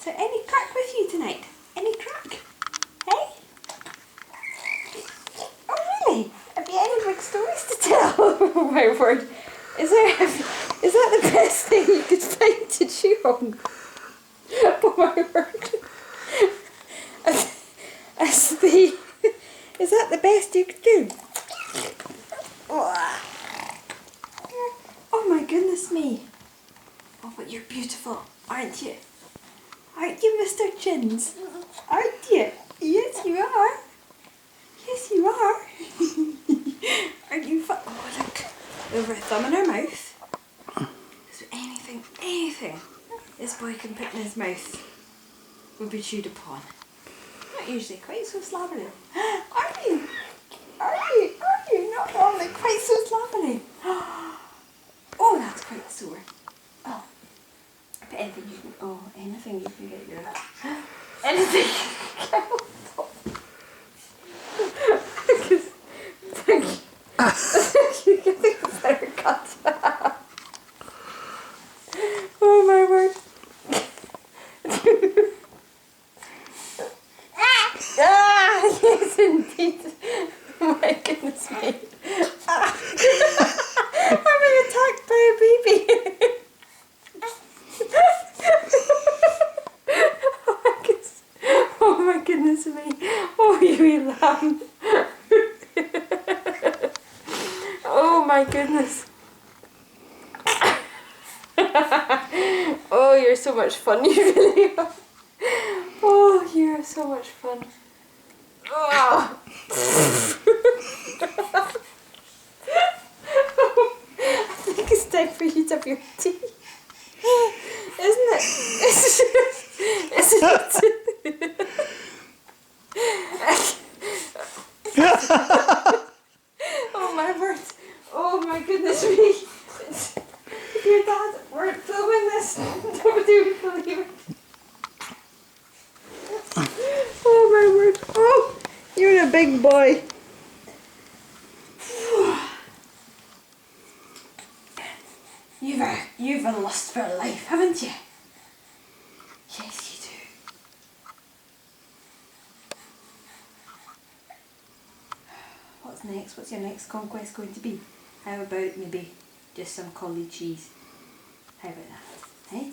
Is there any crack with you tonight? Any crack? Hey? Oh really? Have you any big stories to tell? Oh my word. Is that the best thing you could find to chew on? Oh my word. Is that the best you could do? Oh my goodness me. Oh, but you're beautiful, aren't you? Aren't you, Mr. Chins? Aren't you? Yes, you are. Yes, you are. Aren't you fun? Oh, look. Over a thumb in her mouth. Is there anything this boy can put in his mouth would be chewed upon? Not usually quite so slobbery. Are you? Are you? Are you? Not normally quite so slobbery. Oh, that's quite sore. Oh. But anything you can get your anything you can get. You can think it's better cut. Oh my word. Yes indeed. Oh my goodness me. I'm being attacked by a baby. Oh my goodness me. Oh, you wee lamb. Oh my goodness. Oh, you're so much fun, you really are. Oh, you're so much fun. Oh. I think it's time for you to have your tea. Isn't it? Isn't it? Oh my word. Oh my goodness me. If your dad weren't filming this, nobody would believe it. Oh my word. Oh, you're a big boy. You've a lust for life, haven't you? Yes, you do. What's next? What's your next conquest going to be? How about maybe just some collie cheese? How about that? Eh?